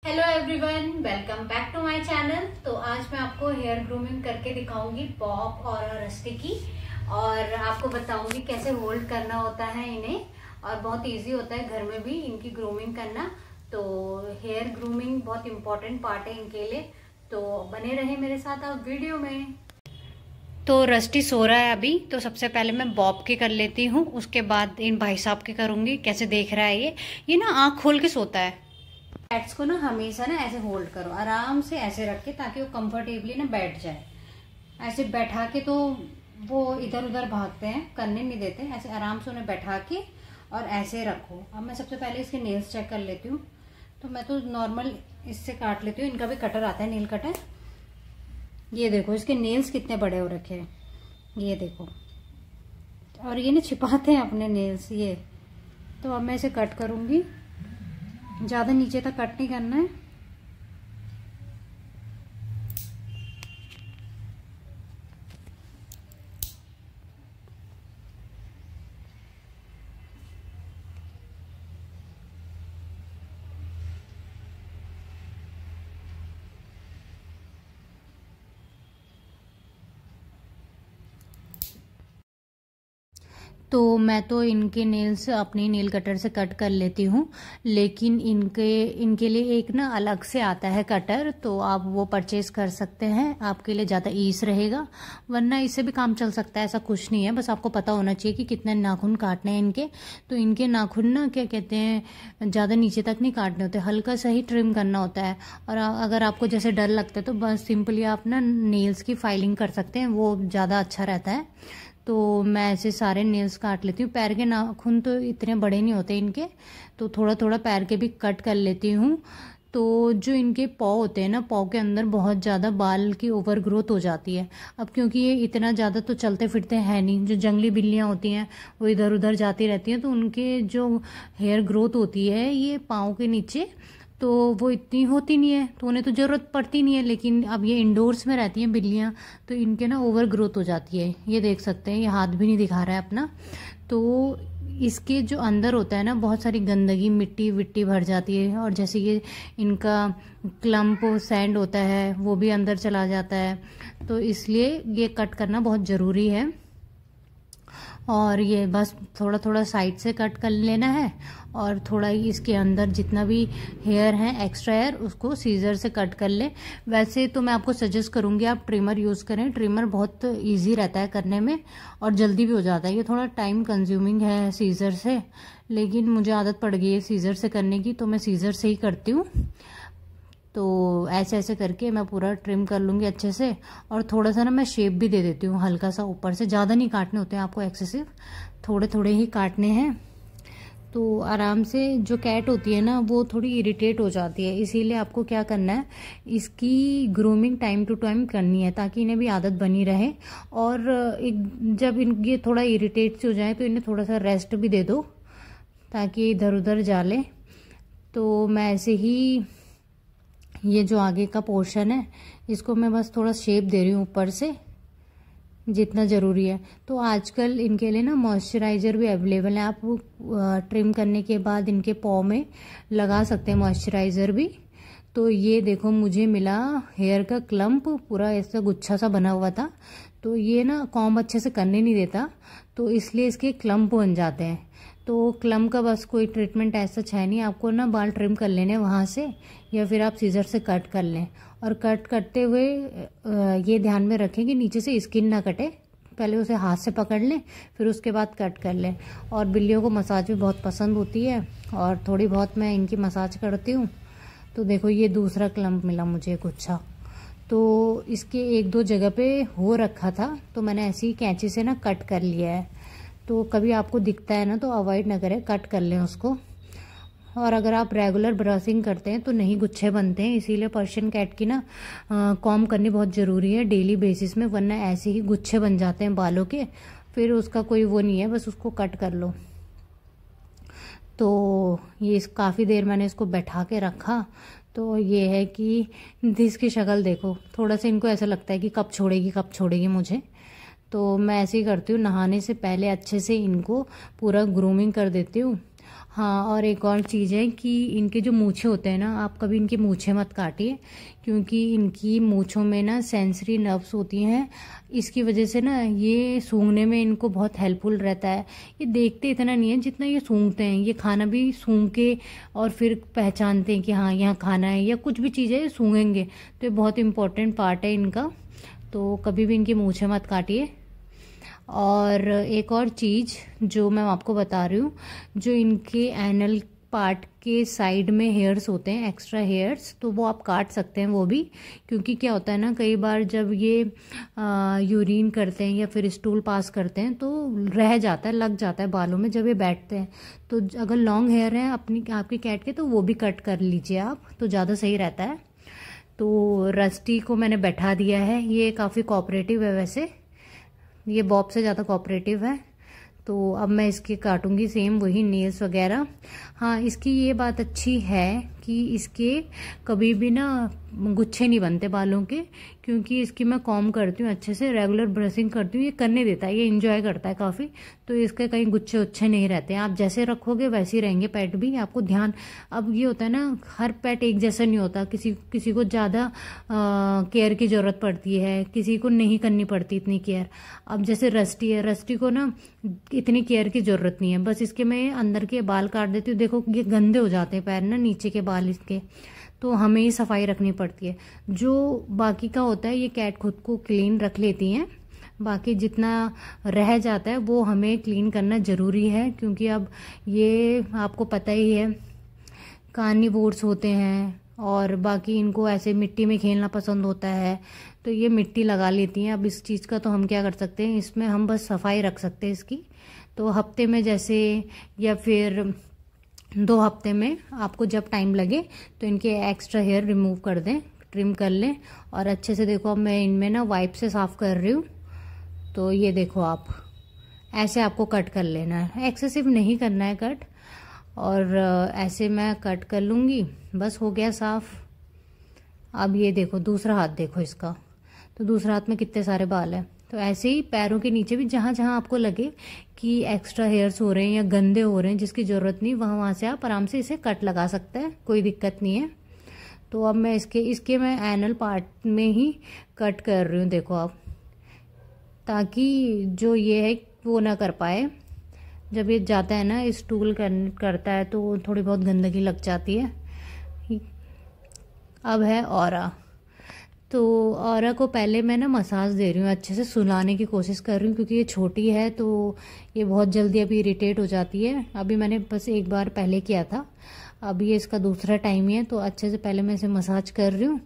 Hello everyone, welcome back to my channel. तो आज मैं आपको हेयर ग्रूमिंग करके दिखाऊंगी बॉब और रस्टी की, और आपको बताऊंगी कैसे होल्ड करना होता है इन्हें, और बहुत इजी होता है घर में भी इनकी ग्रूमिंग करना। तो हेयर ग्रूमिंग बहुत इंपॉर्टेंट पार्ट है इनके लिए, तो बने रहे मेरे साथ आप वीडियो में। तो रस्टी सो रहा है अभी, तो सबसे पहले मैं बॉब के कर लेती हूँ, उसके बाद इन भाई साहब के करूंगी। कैसे देख रहा है ये ना आँख खोल के सोता है। पैड्स को ना हमेशा ना ऐसे होल्ड करो, आराम से ऐसे रख के, ताकि वो कंफर्टेबली ना बैठ जाए। ऐसे बैठा के तो वो इधर उधर भागते हैं, करने नहीं देते। ऐसे आराम से उन्हें बैठा के और ऐसे रखो। अब मैं सबसे पहले इसके नेल्स चेक कर लेती हूँ। तो मैं तो नॉर्मल इससे काट लेती हूँ, इनका भी कटर आता है, नेल कटर। ये देखो इसके नेल्स कितने बड़े हो रखे हैं, ये देखो। और ये ना छिपाते हैं अपने नेल्स ये। तो अब मैं इसे कट करूंगी, ज्यादा नीचे तक कट नहीं करना है। तो मैं तो इनके नेल्स अपनी नेल कटर से कट कर लेती हूँ, लेकिन इनके लिए एक ना अलग से आता है कटर, तो आप वो परचेज कर सकते हैं। आपके लिए ज़्यादा ईज रहेगा, वरना इससे भी काम चल सकता है, ऐसा कुछ नहीं है। बस आपको पता होना चाहिए कि कितने नाखून काटने हैं इनके। तो इनके नाखून ना क्या कहते हैं, ज़्यादा नीचे तक नहीं काटने होते, हल्का सा ही ट्रिम करना होता है। और अगर आपको जैसे डर लगता है तो बस सिंपली आप ना नेल्स की फाइलिंग कर सकते हैं, वो ज़्यादा अच्छा रहता है। तो मैं ऐसे सारे नेल्स काट लेती हूँ। पैर के नाखून तो इतने बड़े नहीं होते इनके, तो थोड़ा थोड़ा पैर के भी कट कर लेती हूँ। तो जो इनके पॉ होते हैं ना, पॉ के अंदर बहुत ज़्यादा बाल की ओवर ग्रोथ हो जाती है। अब क्योंकि ये इतना ज़्यादा तो चलते फिरते हैं नहीं, जो जंगली बिल्लियाँ होती हैं वो इधर उधर जाती रहती हैं, तो उनके जो हेयर ग्रोथ होती है ये पाँव के नीचे, तो वो इतनी होती नहीं है, तो उन्हें तो ज़रूरत पड़ती नहीं है। लेकिन अब ये इंडोर्स में रहती हैं बिल्लियाँ, तो इनके ना ओवर ग्रोथ हो जाती है। ये देख सकते हैं, ये हाथ भी नहीं दिखा रहा है अपना। तो इसके जो अंदर होता है ना, बहुत सारी गंदगी मिट्टी विट्टी भर जाती है, और जैसे ये इनका क्लम्प सैंड होता है वो भी अंदर चला जाता है। तो इसलिए ये कट करना बहुत ज़रूरी है। और ये बस थोड़ा थोड़ा साइड से कट कर लेना है, और थोड़ा ही इसके अंदर जितना भी हेयर है एक्स्ट्रा हेयर, उसको सीजर से कट कर ले। वैसे तो मैं आपको सजेस्ट करूंगी आप ट्रिमर यूज़ करें। ट्रिमर बहुत इजी रहता है करने में, और जल्दी भी हो जाता है। ये थोड़ा टाइम कंज्यूमिंग है सीजर से, लेकिन मुझे आदत पड़ गई है सीजर से करने की, तो मैं सीजर से ही करती हूँ। तो ऐसे ऐसे करके मैं पूरा ट्रिम कर लूँगी अच्छे से। और थोड़ा सा ना मैं शेप भी दे देती हूँ हल्का सा ऊपर से, ज़्यादा नहीं काटने होते हैं आपको एक्सेसिव, थोड़े थोड़े ही काटने हैं। तो आराम से, जो कैट होती है ना वो थोड़ी इरिटेट हो जाती है, इसीलिए आपको क्या करना है, इसकी ग्रूमिंग टाइम टू टाइम करनी है, ताकि इन्हें भी आदत बनी रहे। और जब ये थोड़ा इरिटेट से हो जाए तो इन्हें थोड़ा सा रेस्ट भी दे दो, ताकि इधर उधर जा ले। तो मैं ऐसे ही ये जो आगे का पोर्शन है इसको मैं बस थोड़ा शेप दे रही हूँ ऊपर से, जितना ज़रूरी है। तो आजकल इनके लिए ना मॉइस्चराइज़र भी अवेलेबल है, आप ट्रिम करने के बाद इनके पॉ में लगा सकते हैं मॉइस्चराइज़र भी। तो ये देखो मुझे मिला हेयर का क्लम्प, पूरा ऐसा गुच्छा सा बना हुआ था। तो ये ना कॉम्ब अच्छे से करने नहीं देता, तो इसलिए इसके क्लम्प बन जाते हैं। तो क्लम्प का बस कोई ट्रीटमेंट ऐसा है नहीं, आपको ना बाल ट्रिम कर लेने वहाँ से, या फिर आप सीजर से कट कर लें। और कट करते हुए ये ध्यान में रखें कि नीचे से स्किन ना कटे, पहले उसे हाथ से पकड़ लें, फिर उसके बाद कट कर लें। और बिल्लियों को मसाज भी बहुत पसंद होती है, और थोड़ी बहुत मैं इनकी मसाज करती हूँ। तो देखो ये दूसरा क्लम्प मिला मुझे गुच्छा, तो इसके एक दो जगह पे हो रखा था, तो मैंने ऐसी कैंची से ना कट कर लिया है। तो कभी आपको दिखता है ना तो अवॉइड ना करें, कट कर लें उसको। और अगर आप रेगुलर ब्रशिंग करते हैं तो नहीं गुच्छे बनते हैं, इसीलिए पर्शियन कैट की ना कॉम्ब करनी बहुत ज़रूरी है डेली बेसिस में, वरना ऐसे ही गुच्छे बन जाते हैं बालों के, फिर उसका कोई वो नहीं है, बस उसको कट कर लो। तो ये काफ़ी देर मैंने इसको बैठा के रखा। तो ये है कि इसकी शक्ल देखो, थोड़ा सा इनको ऐसा लगता है कि कब छोड़ेगी मुझे। तो मैं ऐसे ही करती हूँ, नहाने से पहले अच्छे से इनको पूरा ग्रूमिंग कर देती हूँ। हाँ, और एक और चीज़ है कि इनके जो मूछें होते हैं ना, आप कभी इनकी मूछें मत काटिए, क्योंकि इनकी मूछों में ना सेंसरी नर्व्स होती हैं। इसकी वजह से ना ये सूंघने में इनको बहुत हेल्पफुल रहता है। ये देखते इतना नहीं है जितना ये सूंघते हैं। ये खाना भी सूंघ के और फिर पहचानते हैं कि हाँ यहाँ खाना है, या कुछ भी चीज़ है ये सूंघेंगे। तो ये बहुत इंपॉर्टेंट पार्ट है इनका, तो कभी भी इनकी मूछें मत काटिए। और एक और चीज़ जो मैं आपको बता रही हूँ, जो इनके एनल पार्ट के साइड में हेयर्स होते हैं, एक्स्ट्रा हेयर्स, तो वो आप काट सकते हैं वो भी। क्योंकि क्या होता है ना, कई बार जब ये यूरिन करते हैं या फिर स्टूल पास करते हैं तो रह जाता है, लग जाता है बालों में जब ये बैठते हैं। तो अगर लॉन्ग हेयर है आपकी कैट के, तो वो भी कट कर लीजिए आप, तो ज़्यादा सही रहता है। तो रस्टी को मैंने बैठा दिया है, ये काफ़ी कोऑपरेटिव है वैसे, ये बॉब से ज़्यादा कोऑपरेटिव है। तो अब मैं इसके काटूंगी सेम वही नेल्स वगैरह। हाँ, इसकी ये बात अच्छी है कि इसके कभी भी ना गुच्छे नहीं बनते बालों के, क्योंकि इसकी मैं कॉम्ब करती हूँ अच्छे से, रेगुलर ब्रशिंग करती हूँ। ये करने देता है, ये एंजॉय करता है काफ़ी, तो इसके कहीं गुच्छे उच्छे नहीं रहते हैं। आप जैसे रखोगे वैसे ही रहेंगे पेट भी, आपको ध्यान। अब ये होता है ना, हर पेट एक जैसा नहीं होता, किसी को ज़्यादा केयर की ज़रूरत पड़ती है, किसी को नहीं करनी पड़ती इतनी केयर। अब जैसे रस्टी है, रस्टी को ना इतनी केयर की ज़रूरत नहीं है, बस इसके मैं अंदर के बाल काट देती हूँ। देखो ये गंदे हो जाते हैं पैर ना, नीचे के बाल इसके, तो हमें ही सफाई रखनी पड़ती है। जो बाकी का होता है ये कैट खुद को क्लीन रख लेती हैं, बाकी जितना रह जाता है वो हमें क्लीन करना ज़रूरी है। क्योंकि अब ये आपको पता ही है, कार्निवोर्स होते हैं और बाकी इनको ऐसे मिट्टी में खेलना पसंद होता है, तो ये मिट्टी लगा लेती हैं। अब इस चीज़ का तो हम क्या कर सकते हैं, इसमें हम बस सफाई रख सकते हैं इसकी। तो हफ्ते में जैसे, या फिर 2 हफ्ते में, आपको जब टाइम लगे तो इनके एक्स्ट्रा हेयर रिमूव कर दें, ट्रिम कर लें। और अच्छे से देखो, अब मैं इनमें ना वाइप से साफ़ कर रही हूँ। तो ये देखो, आप ऐसे आपको कट कर लेना है, एक्सेसिव नहीं करना है कट। और ऐसे मैं कट कर लूँगी, बस हो गया साफ़। अब ये देखो दूसरा हाथ देखो इसका, तो दूसरा हाथ में कितने सारे बाल हैं। तो ऐसे ही पैरों के नीचे भी जहाँ जहाँ आपको लगे कि एक्स्ट्रा हेयर्स हो रहे हैं या गंदे हो रहे हैं जिसकी ज़रूरत नहीं, वहाँ से आप आराम से इसे कट लगा सकते हैं, कोई दिक्कत नहीं है। तो अब मैं इसके मैं एनल पार्ट में ही कट कर रही हूँ, देखो आप, ताकि जो ये है वो ना कर पाए। जब ये जाता है ना, स्टूल करता है, तो थोड़ी बहुत गंदगी लग जाती है। अब है ऑरा। तो ऑरा को पहले मैं ना मसाज दे रही हूँ, अच्छे से सुलाने की कोशिश कर रही हूँ, क्योंकि ये छोटी है तो ये बहुत जल्दी अभी इरिटेट हो जाती है। अभी मैंने बस एक बार पहले किया था, अब ये इसका दूसरा टाइम ही है, तो अच्छे से पहले मैं इसे मसाज कर रही हूँ।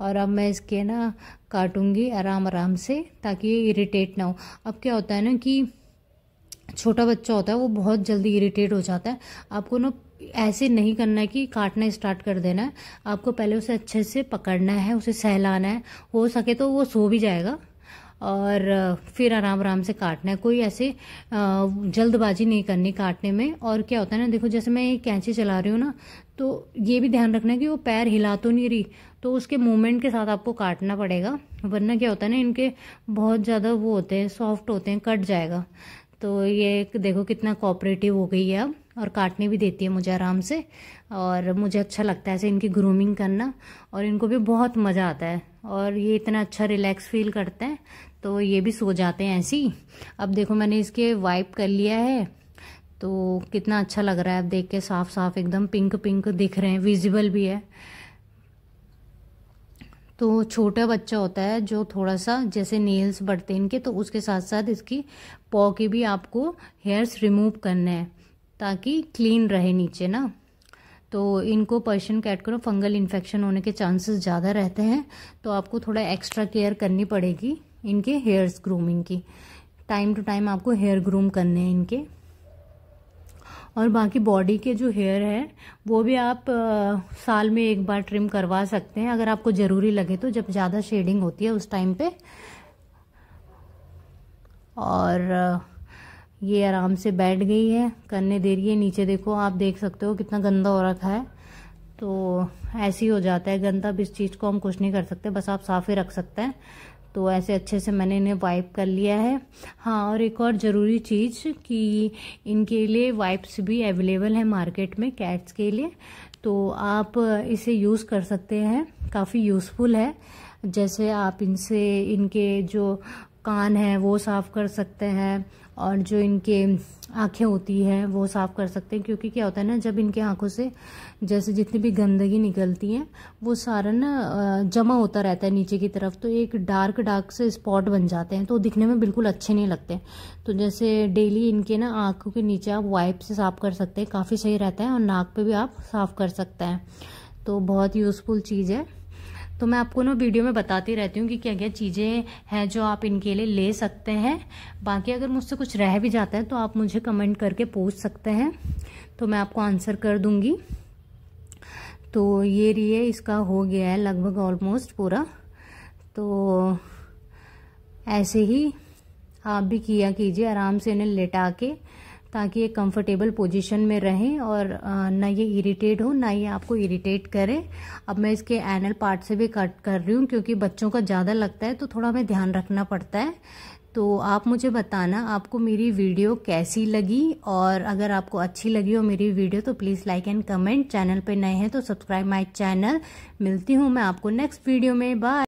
और अब मैं इसके ना काटूंगी आराम आराम से, ताकि ये इरिटेट ना हो। अब क्या होता है ना कि छोटा बच्चा होता है वो बहुत जल्दी इरिटेट हो जाता है। आपको ना ऐसे नहीं करना है कि काटना स्टार्ट कर देना है, आपको पहले उसे अच्छे से पकड़ना है, उसे सहलाना है। हो सके तो वो सो भी जाएगा, और फिर आराम आराम से काटना है। कोई ऐसे जल्दबाजी नहीं करनी काटने में। और क्या होता है ना, देखो जैसे मैं ये कैंची चला रही हूँ ना, तो ये भी ध्यान रखना है कि वो पैर हिला तो नहीं रही, तो उसके मूवमेंट के साथ आपको काटना पड़ेगा, वरना क्या होता है ना, इनके बहुत ज़्यादा वो होते हैं, सॉफ्ट होते हैं, कट जाएगा। तो ये देखो कितना कोऑपरेटिव हो गई है अब, और काटने भी देती है मुझे आराम से। और मुझे अच्छा लगता है ऐसे इनकी ग्रूमिंग करना, और इनको भी बहुत मज़ा आता है, और ये इतना अच्छा रिलैक्स फील करते हैं, तो ये भी सो जाते हैं ऐसे ही। अब देखो मैंने इसके वाइप कर लिया है, तो कितना अच्छा लग रहा है अब देख के, साफ साफ एकदम पिंक पिंक दिख रहे हैं, विजिबल भी है। तो छोटा बच्चा होता है जो थोड़ा सा जैसे नेल्स बढ़ते हैं इनके, तो उसके साथ साथ इसकी पॉ के भी आपको हेयर्स रिमूव करने हैं, ताकि क्लीन रहे नीचे ना। तो इनको पर्शियन कैट को फंगल इन्फेक्शन होने के चांसेस ज़्यादा रहते हैं, तो आपको थोड़ा एक्स्ट्रा केयर करनी पड़ेगी इनके हेयर्स ग्रूमिंग की। टाइम टू टाइम आपको हेयर ग्रूम करने हैं इनके। और बाकी बॉडी के जो हेयर है वो भी आप साल में एक बार ट्रिम करवा सकते हैं, अगर आपको ज़रूरी लगे तो, जब ज़्यादा शेडिंग होती है उस टाइम पे। और ये आराम से बैठ गई है, करने दे रही है। नीचे देखो, आप देख सकते हो कितना गंदा हो रखा है, तो ऐसे ही हो जाता है गंदा। अब इस चीज़ को हम कुछ नहीं कर सकते, बस आप साफ ही रख सकते हैं। तो ऐसे अच्छे से मैंने इन्हें वाइप कर लिया है। हाँ, और एक और ज़रूरी चीज़ कि इनके लिए वाइप्स भी अवेलेबल है मार्केट में कैट्स के लिए, तो आप इसे यूज़ कर सकते हैं, काफ़ी यूज़फुल है। जैसे आप इनसे इनके जो कान हैं वो साफ़ कर सकते हैं, और जो इनके आँखें होती है वो साफ़ कर सकते हैं, क्योंकि क्या होता है ना, जब इनके आँखों से जैसे जितनी भी गंदगी निकलती है वो सारा ना जमा होता रहता है नीचे की तरफ, तो एक डार्क से स्पॉट बन जाते हैं, तो दिखने में बिल्कुल अच्छे नहीं लगते। तो जैसे डेली इनके ना आँखों के नीचे आप वाइप से साफ़ कर सकते हैं, काफ़ी सही रहता है, और नाक पे भी आप साफ़ कर सकते हैं, तो बहुत यूज़फुल चीज़ है। तो मैं आपको ना वीडियो में बताती रहती हूँ कि क्या क्या चीज़ें हैं जो आप इनके लिए ले सकते हैं। बाकी अगर मुझसे कुछ रह भी जाता है तो आप मुझे कमेंट करके पूछ सकते हैं, तो मैं आपको आंसर कर दूँगी। तो ये रही, इसका हो गया है लगभग ऑलमोस्ट पूरा। तो ऐसे ही आप भी किया कीजिए, आराम से इन्हें लेटा के, ताकि ये कंफर्टेबल पोजीशन में रहें और ना ये इरिटेट हो ना ये आपको इरिटेट करे। अब मैं इसके एनल पार्ट से भी कट कर रही हूँ, क्योंकि बच्चों का ज़्यादा लगता है तो थोड़ा हमें ध्यान रखना पड़ता है। तो आप मुझे बताना आपको मेरी वीडियो कैसी लगी, और अगर आपको अच्छी लगी हो मेरी वीडियो तो please like and comment. Channel पे नए हैं तो सब्सक्राइब माय चैनल। मिलती हूँ मैं आपको नेक्स्ट वीडियो में, बाय।